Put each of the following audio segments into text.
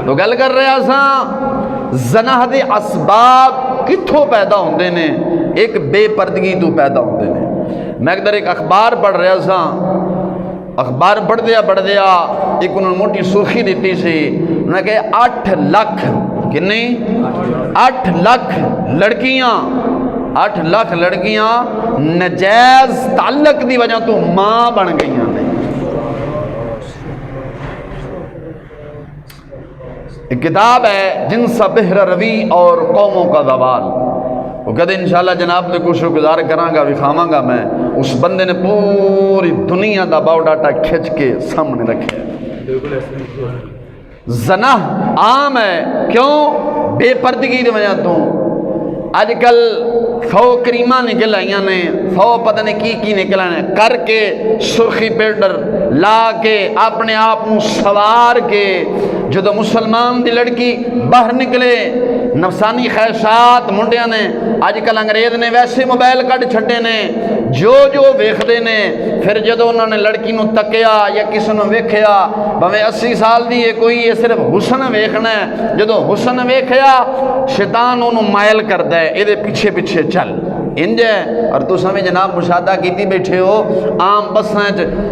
तो गल कर रहा सा ज़नाह दे असबाब कित्थों पैदा होंदे ने, एक बेपर्दगी तो पैदा होंदे ने। मैं इधर एक अखबार पढ़ रहा सा, अखबार पढ़दिया एक उन्होंने मोटी सुर्खी दी सी, उन्होंने कहा 8 लाख किन्नी 8 लाख लड़कियां 8 लाख लड़कियां नजायज ताल्लक की वजह तो मां बन गई ने। एक किताब है जिनसा बहर रवी और कौमों का दवाल, वो कहते इंशाल्लाह जनाब ने कुछ गुजार करांगा विखावांगा मैं। उस बंदे ने पूरी दुनिया का बायोडाटा खिंच के सामने रखे। जना आम है, क्यों? बेपर्दगी की वजह तो। अजकल 100 क्रीमा निकल आईया ने, 100 पता नहीं की निकल आने करके सुर्खी पाउडर ला के अपने आप को सवार के जो मुसलमान की लड़की बाहर निकले, नफसानी ख्वाहिशात मुंडिया ने अजकल अंग्रेज ने वैसे मोबाइल कढ़ छड्डे ने, जो वेखते ने। फिर जो उन्होंने लड़की को तकिया या किसी ने वेख्या, भावें 80 साल की है कोई, ये सिर्फ हुसन वेखना है। जो हुसन वेख्या शैतान उन्होंने मायल करता है, ये पिछे पिछे चल इंज है। और तुम भी जनाब मुशादा की बैठे हो, आम बसा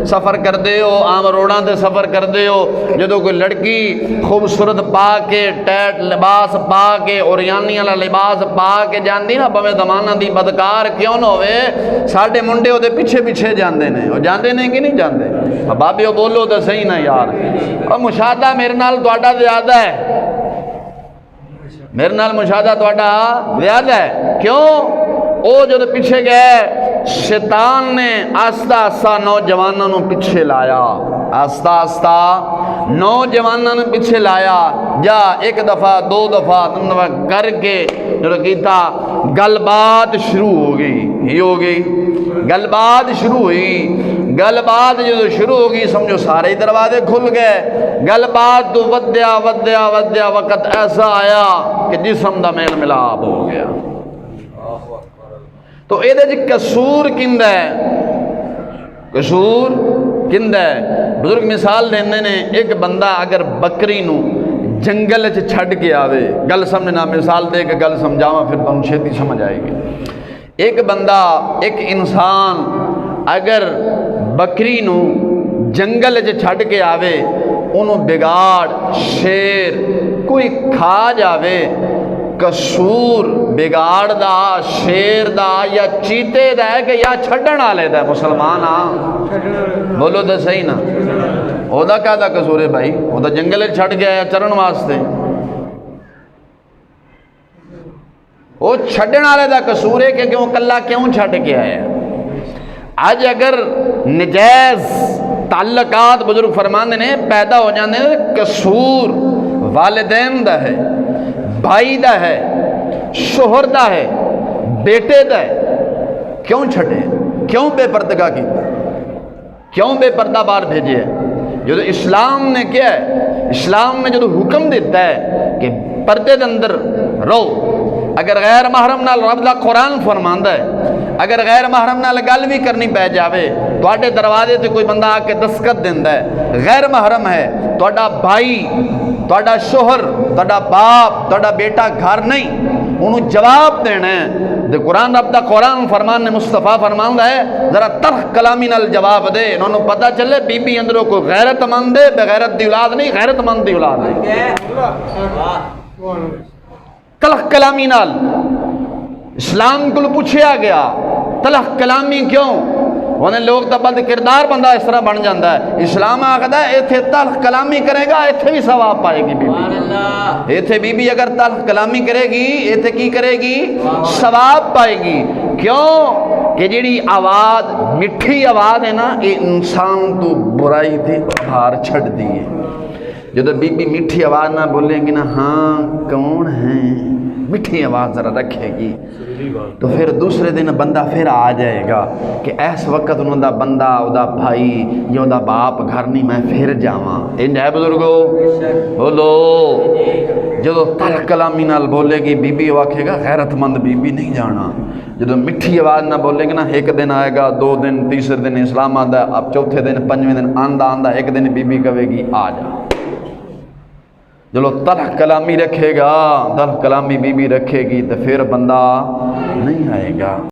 सफ़र करते हो, आम रोडों से सफ़र करते हो, जो कोई लड़की खूबसूरत पा के टैट लिबास पा के ओरियानी वाला लिबास पा के जाती ना, भावें जमाना की बदकार क्यों ना होवे, साढ़े मुंडे वो पिछे पिछे जाते हैं। वो जाते ने कि नहीं जाते? बाबे बोलो तो सही ना यार। और मुशादा मेरे नाल तुहाडा ज़्यादा है, मेरे नाल मुशादा तुहाडा ज़्यादा है। क्यों? वो जो पिछे गए, शैतान ने आस्ता आस्ता नौजवानों को पिछे लाया, आस्ता आस्ता नौजवानों ने पिछे लाया। जा एक दफ़ा 2 दफ़ा 3 दफ़ा करके जो किया, गलबात शुरू हो गई। ये हो गई गलबात शुरू हुई। गलबात जो शुरू हो गई, समझो सारे दरवाजे खुल गए। गलबात तो वध्या वध्या वध्या वक़्त ऐसा आया कि जिस्म का मेल मिलाप हो गया। तो ये कसूर किंदा है? कसूर किंदा है? बुजुर्ग मिसाल देंदे ने, एक बंदा अगर बकरी नू जंगल च छड़ के आवे, गल समझना, मिसाल दे के गल समझावा फिर तुम छेती समझ आएगी। एक बंदा, एक इंसान अगर बकरी नू जंगल च छड़ के आवे, उन्होंने बिगाड़ शेर कोई खा जावे, कसूर बिगाड़ दा, शेर दा या चीते दा है कि या छड्डण वाले दा? मुसलमान आ बोलो तो सही ना। ओदा कादा कसूर है भाई? वो तो जंगल छड़ गया है चरण वास्ते, वो छड्डण वाले दा कसूर है कि क्यों कला क्यों छड़ के आया। अज अगर नजायज ताल्लुकात बुजुर्ग फरमाते ने पैदा हो जाते हैं, कसूर वालिदैन दा है, भाई दा है, शोहर दा है, बेटे दा है। क्यों छड़े? क्यों बेपर्दगा की? क्यों बेपर्दा बाहर भेजे? जो इस्लाम ने क्या है, इस्लाम ने जो हुक्म दिता है कि पर्दे के अंदर रहो। अगर गैर महरम नाल रब दा कुरान फरमांदा है, अगर गैर महरम नाल गल भी करनी पै जावे, तुहाडे दरवाजे से कोई बंदा आके दस्तखत दिंदा है, गैर महरम है, तुहाडा भाई, तुहाडा शोहर, तुहाडा बाप, तुहाडा बेटा घर नहीं, उन्होंने जवाब देना है। तो कुरान रब दा कुरान फरमान ने मुस्तफ़ा फरमांदा है, जरा तर्क कलामी नाल जवाब दे, उन्होंने पता चले बीबी अंदरों कोई गैरतमंद है, बेगैरत दी औलाद नहीं, गैरतमंद दी औलाद नहीं। तलख कलामी नाल इस्लाम को पूछा गया, तलख कलामी क्यों? उन्हें लोग तो बद किरदार बंदा इस तरह बन जाता है। इस्लाम आखदा है इत्थे तलख कलामी करेगा, इत्थे भी सवाब पाएगी बीबी। इत्थे बीबी अगर तलख कलामी करेगी, इत्थे की करेगी? सवाब पाएगी। क्यों? कि जिहड़ी आवाज़ मिठी आवाज़ है ना, ये इंसान तो बुराई थी बाहर छड़ दी है। जो बीबी मीठी आवाज़ ना बोलेगी ना, हाँ कौन है, मीठी आवाज़ ज़रा रखेगी, तो फिर दूसरे दिन बंदा फिर आ जाएगा कि इस वक्त उन्होंने बंदा उदा भाई या उदा बाप घर नहीं, मैं फिर जावा। इंज है बुजुर्गो? बोलो। जो तल कलामी नाल बोलेगी बीबी, वो आखेगा गैरतमंद बीबी नहीं जाना। जो मिठी आवाज़ ना बोलेगी ना, एक दिन आएगा, 2 दिन, तीसरे दिन इस्लाम आंदा, अब चौथे दिन, 5वें दिन आंदा आंदा एक दिन बीबी कहेगी आ जा। चलो तरह कलामी रखेगा, तरह कलामी बीबी रखेगी तो फिर बंदा नहीं आएगा।